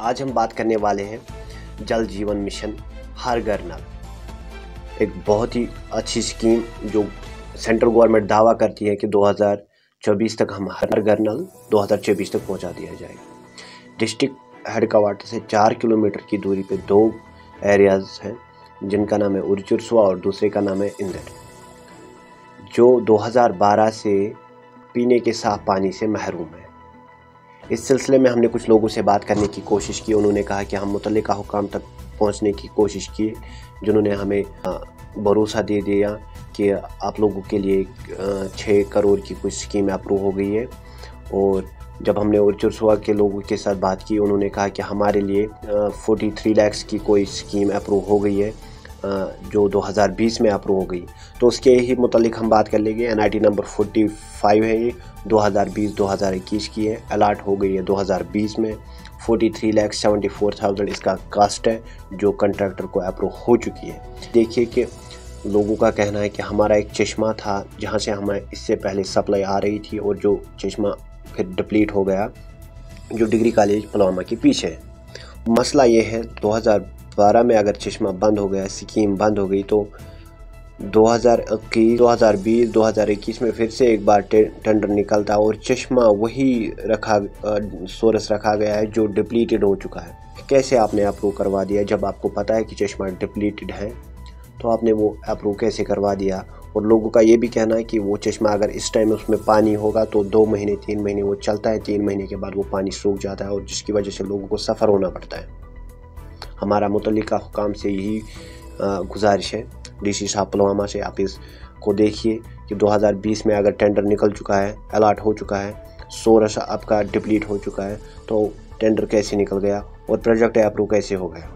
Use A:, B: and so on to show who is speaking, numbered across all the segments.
A: आज हम बात करने वाले हैं जल जीवन मिशन हर घर नल। एक बहुत ही अच्छी स्कीम जो सेंट्रल गवर्नमेंट दावा करती है कि 2024 तक हम हर घर नल 2024 तक पहुंचा दिया जाएगा। डिस्ट्रिक्ट हेडक्वार्टर से 4 किलोमीटर की दूरी पे 2 एरियाज हैं जिनका नाम है उर्चुरसुआ और दूसरे का नाम है इंदर, जो 2012 से पीने के साफ पानी से महरूम है। इस सिलसिले में हमने कुछ लोगों से बात करने की कोशिश की। उन्होंने कहा कि हम मुतल्लिका हुकाम तक पहुंचने की कोशिश की, जिन्होंने हमें भरोसा दे दिया कि आप लोगों के लिए 6 करोड़ की कुछ स्कीम अप्रूव हो गई है। और जब हमने उर्चुरसुआ के लोगों के साथ बात की, उन्होंने कहा कि हमारे लिए 43 लाख की कोई स्कीम अप्रूव हो गई है जो 2020 में अप्रूव हो गई। तो उसके ही मुतालिक हम बात कर लेंगे। NIT नंबर 45 है, ये 2020-2021 की है, अलाट हो गई है 2020 में। 43,74,000 इसका कास्ट है जो कंट्रैक्टर को अप्रूव हो चुकी है। देखिए कि लोगों का कहना है कि हमारा एक चश्मा था जहां से हमें इससे पहले सप्लाई आ रही थी और जो चश्मा फिर डिप्लीट हो गया, जो डिग्री कॉलेज पुलवामा के पीछे है। मसला ये है 2012 में अगर चश्मा बंद हो गया, स्कीम बंद हो गई, तो 2021, 2020, 2021 में फिर से एक बार टेंडर निकलता और चश्मा वही सोर्स रखा गया है जो डिप्लीटेड हो चुका है। कैसे आपने अप्रूव करवा दिया? जब आपको पता है कि चश्मा डिप्लीटेड है तो आपने वो अप्रूव कैसे करवा दिया? और लोगों का ये भी कहना है कि वो चश्मा अगर इस टाइम उसमें पानी होगा तो 2 महीने 3 महीने वो चलता है, 3 महीने के बाद वो पानी सूख जाता है और जिसकी वजह से लोगों को सफ़र होना पड़ता है। हमारा मुतल्लिका हुकाम से यही गुजारिश है, DC साहब पुलवामा से, आप इसको देखिए कि 2020 में अगर टेंडर निकल चुका है, अलाट हो चुका है, सोर्स आपका डिप्लीट हो चुका है, तो टेंडर कैसे निकल गया और प्रोजेक्ट अप्रूव कैसे हो गया?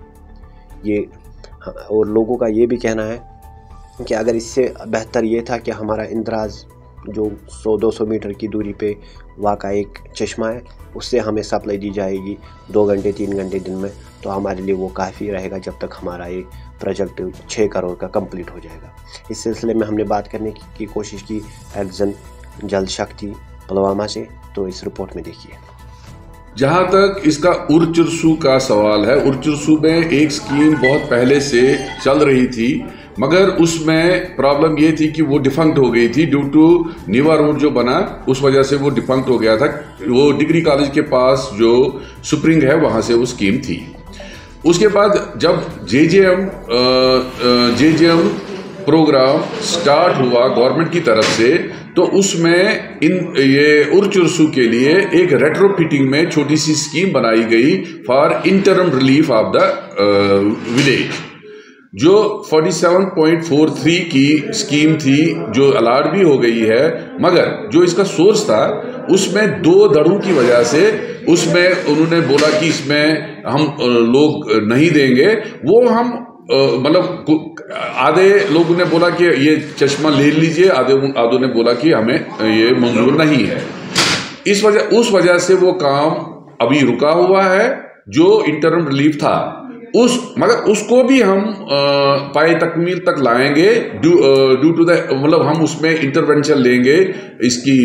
A: ये और लोगों का ये भी कहना है कि अगर इससे बेहतर ये था कि हमारा इंदराज जो 100-200 मीटर की दूरी पे वाक़ा एक चश्मा है, उससे हमें सप्लाई दी जाएगी 2 घंटे 3 घंटे दिन में, तो हमारे लिए वो काफ़ी रहेगा जब तक हमारा ये प्रोजेक्ट 6 करोड़ का कंप्लीट हो जाएगा। इस सिलसिले में हमने बात करने की कोशिश की एक्जन जल शक्ति पुलवामा से, तो इस रिपोर्ट में देखिए।
B: जहां तक इसका उर्चुरसु का सवाल है, उर्चुरसु में एक स्कीम बहुत पहले से चल रही थी, मगर उसमें प्रॉब्लम ये थी कि वो डिफंक्ट हो गई थी ड्यू टू नीवा रोड जो बना, उस वजह से वो डिफंक्ट हो गया था। वो डिग्री कॉलेज के पास जो स्प्रिंग है वहां से वो स्कीम थी। उसके बाद जब JJM प्रोग्राम स्टार्ट हुआ गवर्नमेंट की तरफ से, तो उसमें ये उर्चुरसु के लिए एक रेट्रोफिटिंग में छोटी सी स्कीम बनाई गई for interim relief of the village, जो 47.43 की स्कीम थी, जो अलाट भी हो गई है। मगर जो इसका सोर्स था उसमें 2 दड़ों की वजह से उसमें उन्होंने बोला कि इसमें हम लोग नहीं देंगे। वो हम मतलब आधे लोगों ने बोला कि ये चश्मा ले लीजिए, आधों ने बोला कि हमें ये मंजूर नहीं है। उस वजह से वो काम अभी रुका हुआ है जो इंटरम रिलीफ था। मगर उसको भी हम पाए तकमील तक लाएंगे ड्यू टू द, मतलब हम उसमें इंटरवेंशन लेंगे। इसकी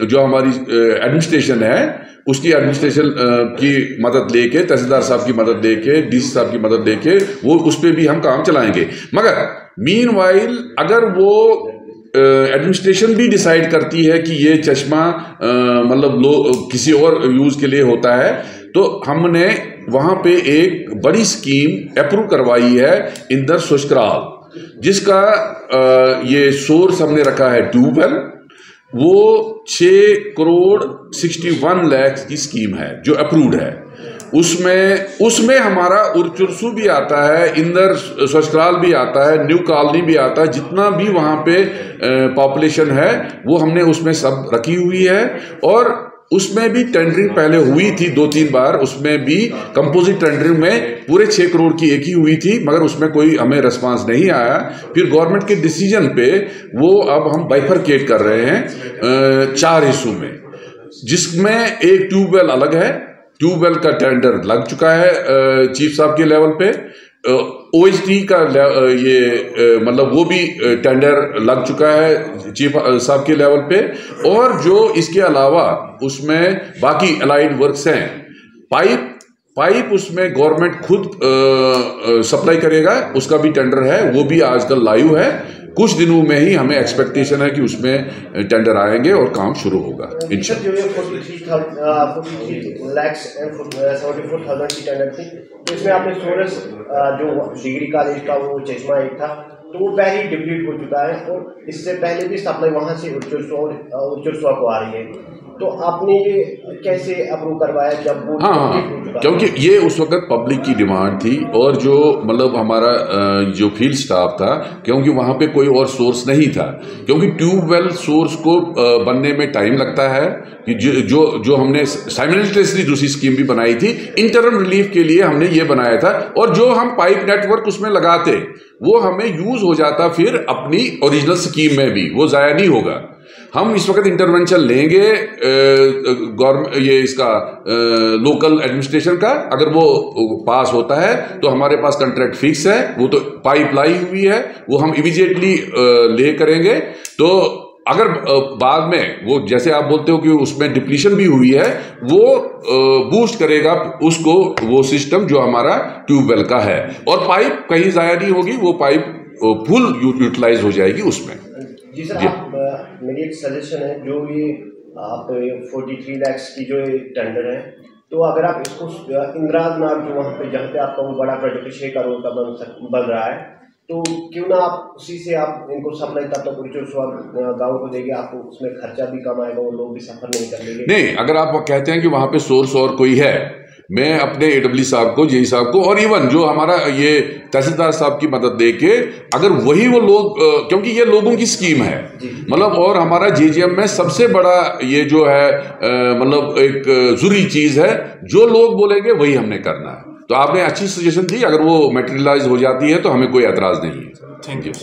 B: जो हमारी एडमिनिस्ट्रेशन है उसकी एडमिनिस्ट्रेशन की मदद लेके, तहसीलदार साहब की मदद लेके, DC साहब की मदद लेके वो उस पर भी हम काम चलाएंगे। मगर मीनवाइल अगर वो एडमिनिस्ट्रेशन भी डिसाइड करती है कि ये चश्मा मतलब किसी और यूज के लिए होता है, तो हमने वहां पे एक बड़ी स्कीम अप्रूव करवाई है इंदर सुशकराल, जिसका ये सोर्स हमने रखा है ट्यूबवेल। वो 6 करोड़ 61 लाख की स्कीम है जो अप्रूव्ड है। उसमें हमारा उर्चुरसु भी आता है, इंदर सुशकराल भी आता है, न्यू कॉलोनी भी आता है। जितना भी वहां पे पॉपुलेशन है वो हमने उसमें सब रखी हुई है। और उसमें भी टेंडरिंग पहले हुई थी 2-3 बार, उसमें भी कंपोजिट टेंडरिंग में पूरे 6 करोड़ की एक ही हुई थी, मगर उसमें कोई हमें रिस्पांस नहीं आया। फिर गवर्नमेंट के डिसीजन पे वो अब हम बाइफरकेट कर रहे हैं 4 हिस्सों में, जिसमें एक ट्यूबवेल अलग है। ट्यूबवेल का टेंडर लग चुका है चीफ साहब के लेवल पे। OHT का ये मतलब वो भी टेंडर लग चुका है चीफ साहब के लेवल पे। और जो इसके अलावा उसमें बाकी अलाइड वर्क्स हैं, पाइप पाइप उसमें गवर्नमेंट खुद सप्लाई करेगा, उसका भी टेंडर है, वो भी आजकल लाइव है। कुछ दिनों में ही हमें एक्सपेक्टेशन है कि उसमें टेंडर आएंगे और काम शुरू होगा इंशाल्लाह।
C: 43 लाख 74,000 की टेंडर थी, तो इसमें आपने सोलर जो डिग्री कॉलेज का वो चश्मा एक था, तो वो पहले ही डिप्लीट हो चुका है और इससे पहले भी सप्लाई वहाँ से उच्चरसुआ को आ रही है। तो आपने ये कैसे अप्रूव करवाया जब वो
B: क्योंकि ये उस वक्त पब्लिक की डिमांड थी और जो मतलब हमारा जो फील्ड स्टाफ था, क्योंकि वहाँ पे कोई और सोर्स नहीं था, क्योंकि ट्यूबवेल सोर्स को बनने में टाइम लगता है कि जो हमने साइमल्टेनियसली दूसरी स्कीम भी बनाई थी, इंटरम रिलीफ के लिए हमने ये बनाया था, और जो हम पाइप नेटवर्क उसमें लगाते वो हमें यूज हो जाता फिर अपनी ओरिजिनल स्कीम में भी, वो जाया नहीं होगा। हम इस वक्त इंटरवेंशन लेंगे गवर्नमेंट ये इसका लोकल एडमिनिस्ट्रेशन का, अगर वो पास होता है तो हमारे पास कॉन्ट्रैक्ट फिक्स है, वो तो पाइप लाई हुई है, वो हम इमीडिएटली ले करेंगे। तो अगर बाद में वो जैसे आप बोलते हो कि उसमें डिप्लीशन भी हुई है, वो बूस्ट करेगा उसको वो सिस्टम जो हमारा ट्यूबवेल का है, और पाइप कहीं जाया नहीं होगी, वो पाइप फुल यूटिलाइज हो जाएगी उसमें।
C: जी सर, आप मेरी एक सजेशन है, जो ये आप 43 लाख की जो टेंडर है, तो अगर आप इसको इंदिराज नाग जो वहाँ पे जहाँ पे आपका वो बड़ा प्रोजेक्ट 6 करोड़ का बन रहा है, तो क्यों ना आप उसी से आप इनको सप्लाई तब तक गाँव को देंगे, आपको उसमें खर्चा भी कम आएगा, वो लोग भी सफर नहीं कर लेंगे।
B: नहीं, अगर आप कहते हैं कि वहाँ पे सोर्स और कोई है, मैं अपने AWD साहब को, जेई साहब को, और इवन जो हमारा ये तहसीलदार साहब की मदद देके, अगर वही वो लोग, क्योंकि ये लोगों की स्कीम है मतलब, और हमारा JGM में सबसे बड़ा ये जो है मतलब एक जरूरी चीज है, जो लोग बोलेंगे वही हमने करना है। तो आपने अच्छी सजेशन दी, अगर वो मटेरियलाइज हो जाती है तो हमें कोई एतराज नहीं है। Thank you.